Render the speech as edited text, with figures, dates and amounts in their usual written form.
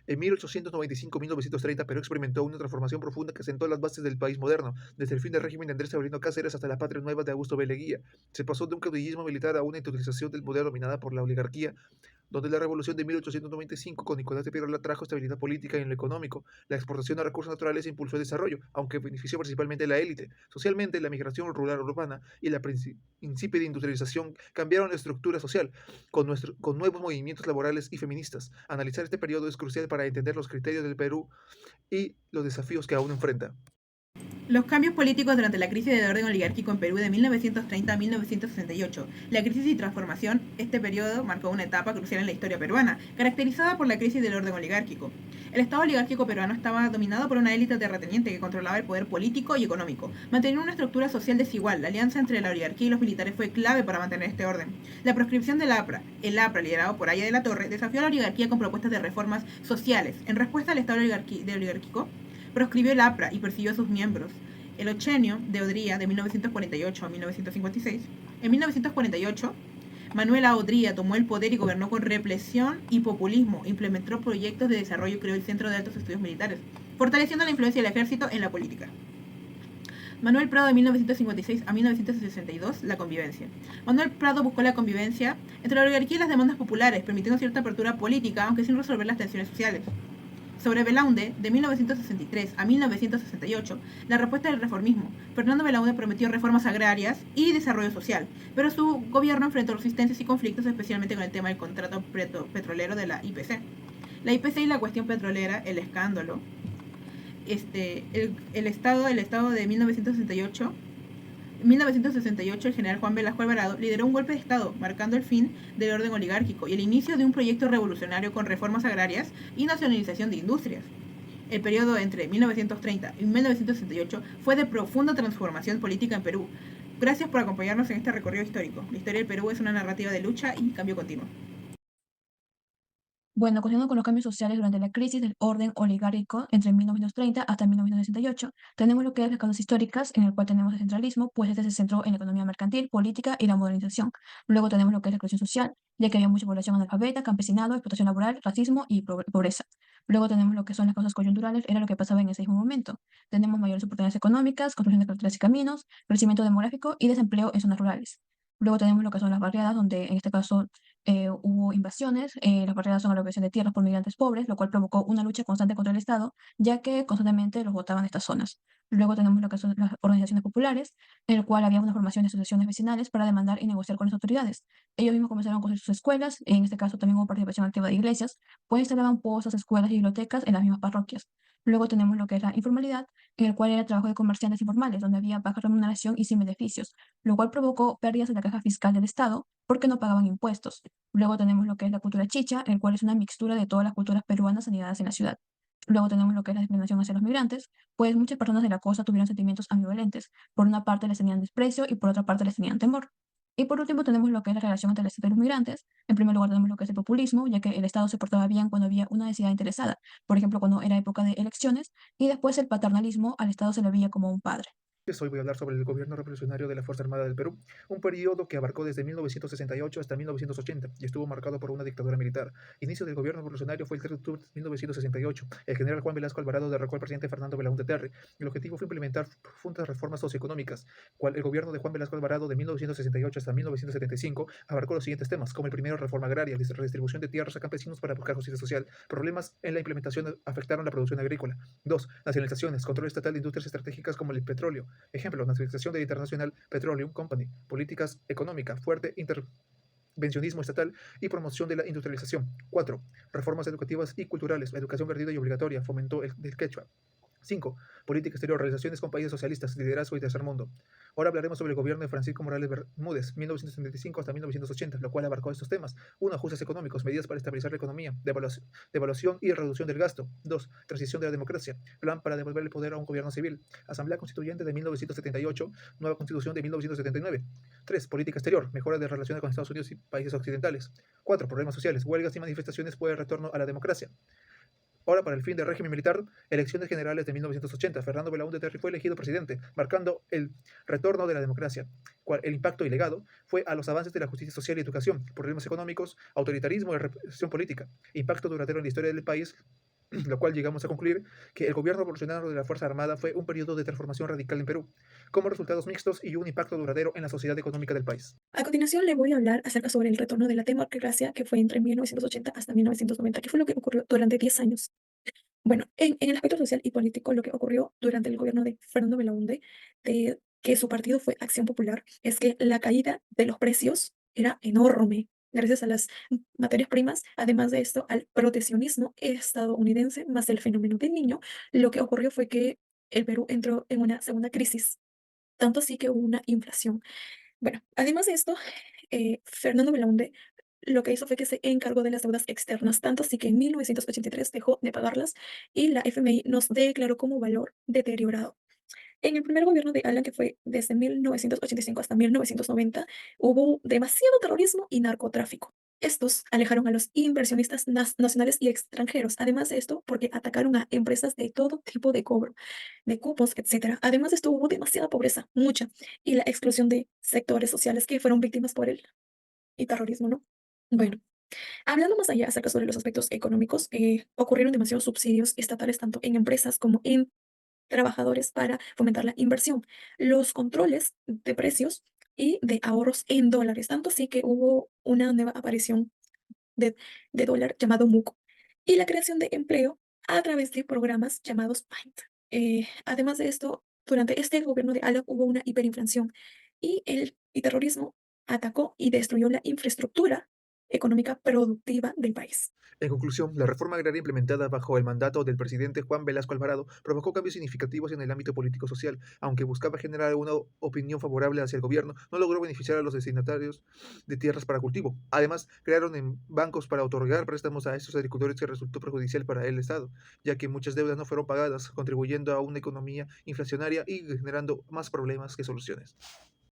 En 1895-1930, Perú experimentó una transformación profunda que sentó las bases del país moderno, desde el fin del régimen de Andrés Severino Cáceres hasta la patria nueva de Augusto B. Leguía. Se pasó de un caudillismo militar a una institucionalización del poder dominada por la oligarquía, donde la revolución de 1895 con Nicolás de Piedra trajo estabilidad política y en lo económico. La exportación de recursos naturales impulsó el desarrollo, aunque benefició principalmente a la élite. Socialmente, la migración rural urbana y la insípida industrialización cambiaron la estructura social, con nuevos movimientos laborales y feministas. Analizar este periodo es crucial para entender los criterios del Perú y los desafíos que aún enfrenta. Los cambios políticos durante la crisis del orden oligárquico en Perú de 1930 a 1968. La crisis y transformación, este periodo marcó una etapa crucial en la historia peruana, caracterizada por la crisis del orden oligárquico. El Estado oligárquico peruano estaba dominado por una élite terrateniente que controlaba el poder político y económico, manteniendo una estructura social desigual. La alianza entre la oligarquía y los militares fue clave para mantener este orden. La proscripción del APRA, el APRA liderado por Aya de la Torre, desafió a la oligarquía con propuestas de reformas sociales. En respuesta al Estado oligárquico, proscribió el APRA y persiguió a sus miembros. El ochenio de Odría, de 1948 a 1956. En 1948, Manuel A. Odría tomó el poder y gobernó con represión y populismo. Implementó proyectos de desarrollo y creó el Centro de Altos Estudios Militares, fortaleciendo la influencia del ejército en la política. Manuel Prado, de 1956 a 1962, la convivencia. Manuel Prado buscó la convivencia entre la oligarquía y las demandas populares, permitiendo cierta apertura política, aunque sin resolver las tensiones sociales. Sobre Belaunde, de 1963 a 1968, la respuesta del reformismo. Fernando Belaunde prometió reformas agrarias y desarrollo social, pero su gobierno enfrentó resistencias y conflictos, especialmente con el tema del contrato petrolero de la IPC. La IPC y la cuestión petrolera, el escándalo. El estado de 1968. En 1968, el general Juan Velasco Alvarado lideró un golpe de Estado, marcando el fin del orden oligárquico y el inicio de un proyecto revolucionario con reformas agrarias y nacionalización de industrias. El periodo entre 1930 y 1968 fue de profunda transformación política en Perú. Gracias por acompañarnos en este recorrido histórico. La historia del Perú es una narrativa de lucha y cambio continuo. Bueno, continuando con los cambios sociales durante la crisis del orden oligárquico entre 1930 hasta 1968, tenemos lo que es las causas históricas, en el cual tenemos el centralismo, pues este se centró en la economía mercantil, política y la modernización. Luego tenemos lo que es la exclusión social, ya que había mucha población analfabeta, campesinado, explotación laboral, racismo y pobreza. Luego tenemos lo que son las causas coyunturales, era lo que pasaba en ese mismo momento. Tenemos mayores oportunidades económicas, construcción de carreteras y caminos, crecimiento demográfico y desempleo en zonas rurales. Luego tenemos lo que son las barriadas, donde en este caso hubo invasiones, las barriadas son apropiación de tierras por migrantes pobres, lo cual provocó una lucha constante contra el Estado, ya que constantemente los botaban de estas zonas. Luego tenemos lo que son las organizaciones populares, en el cual había una formación de asociaciones vecinales para demandar y negociar con las autoridades. Ellos mismos comenzaron a construir sus escuelas, en este caso también hubo participación activa de iglesias, pues instalaban pozas, escuelas y bibliotecas en las mismas parroquias. Luego tenemos lo que es la informalidad, en el cual era el trabajo de comerciantes informales, donde había baja remuneración y sin beneficios, lo cual provocó pérdidas en la caja fiscal del Estado porque no pagaban impuestos. Luego tenemos lo que es la cultura chicha, el cual es una mixtura de todas las culturas peruanas anidadas en la ciudad. Luego tenemos lo que es la discriminación hacia los migrantes, pues muchas personas de la costa tuvieron sentimientos ambivalentes. Por una parte les tenían desprecio y por otra parte les tenían temor. Y por último tenemos lo que es la relación entre el Estado y los migrantes. En primer lugar tenemos lo que es el populismo, ya que el Estado se portaba bien cuando había una necesidad interesada, por ejemplo cuando era época de elecciones, y después el paternalismo, al Estado se le veía como un padre. Hoy voy a hablar sobre el gobierno revolucionario de la Fuerza Armada del Perú, un periodo que abarcó desde 1968 hasta 1980 y estuvo marcado por una dictadura militar. Inicio del gobierno revolucionario fue el 3 de octubre de 1968. El general Juan Velasco Alvarado derrocó al presidente Fernando Belaúnde Terry. El objetivo fue implementar profundas reformas socioeconómicas, cual el gobierno de Juan Velasco Alvarado de 1968 hasta 1975 abarcó los siguientes temas, como el primero, reforma agraria, redistribución de tierras a campesinos para buscar justicia social. Problemas en la implementación afectaron la producción agrícola. 2. Nacionalizaciones, control estatal de industrias estratégicas como el petróleo. Ejemplo, nacionalización de International Petroleum Company, políticas económicas, fuerte intervencionismo estatal y promoción de la industrialización. 4. Reformas educativas y culturales, educación gratuita y obligatoria, fomentó el quechua. 5. Política exterior, relaciones con países socialistas, liderazgo y tercer mundo. Ahora hablaremos sobre el gobierno de Francisco Morales Bermúdez, 1975 hasta 1980, lo cual abarcó estos temas. 1. Ajustes económicos, medidas para estabilizar la economía, devaluación y reducción del gasto. 2. Transición de la democracia, plan para devolver el poder a un gobierno civil. Asamblea Constituyente de 1978, nueva Constitución de 1979. 3. Política exterior, mejora de relaciones con Estados Unidos y países occidentales. 4. Problemas sociales, huelgas y manifestaciones por el retorno a la democracia. Ahora, para el fin del régimen militar, elecciones generales de 1980, Fernando Belaúnde Terry fue elegido presidente, marcando el retorno de la democracia. El impacto y legado fue a los avances de la justicia social y educación, problemas económicos, autoritarismo y represión política. Impacto duradero en la historia del país, lo cual llegamos a concluir que el gobierno revolucionario de la Fuerza Armada fue un periodo de transformación radical en Perú, con resultados mixtos y un impacto duradero en la sociedad económica del país. A continuación le voy a hablar acerca sobre el retorno de la democracia que fue entre 1980 hasta 1990, que fue lo que ocurrió durante 10 años. Bueno, en el aspecto social y político, lo que ocurrió durante el gobierno de Fernando Belaúnde, de que su partido fue Acción Popular, es que la caída de los precios era enorme gracias a las materias primas. Además de esto, al proteccionismo estadounidense, más el fenómeno del niño, lo que ocurrió fue que el Perú entró en una segunda crisis, tanto así que hubo una inflación. Bueno, además de esto, Fernando Belaúnde lo que hizo fue que se encargó de las deudas externas, tanto así que en 1983 dejó de pagarlas y la FMI nos declaró como valor deteriorado. En el primer gobierno de Alan, que fue desde 1985 hasta 1990, hubo demasiado terrorismo y narcotráfico. Estos alejaron a los inversionistas nacionales y extranjeros. Además de esto, porque atacaron a empresas de todo tipo de cobro, de cupos, etcétera. Además de esto, hubo demasiada pobreza, mucha, y la exclusión de sectores sociales que fueron víctimas por el y terrorismo, ¿no? Bueno, hablando más allá acerca sobre los aspectos económicos, ocurrieron demasiados subsidios estatales tanto en empresas como en trabajadores para fomentar la inversión, los controles de precios y de ahorros en dólares. Tanto así que hubo una nueva aparición de, de dólar llamado MUC y la creación de empleo a través de programas llamados PAINT. Además de esto, durante este gobierno de Alan hubo una hiperinflación y el terrorismo atacó y destruyó la infraestructura económica productiva del país. En conclusión, la reforma agraria implementada bajo el mandato del presidente Juan Velasco Alvarado provocó cambios significativos en el ámbito político-social. Aunque buscaba generar una opinión favorable hacia el gobierno, no logró beneficiar a los destinatarios de tierras para cultivo. Además, crearon bancos para otorgar préstamos a estos agricultores que resultó perjudicial para el Estado, ya que muchas deudas no fueron pagadas, contribuyendo a una economía inflacionaria y generando más problemas que soluciones.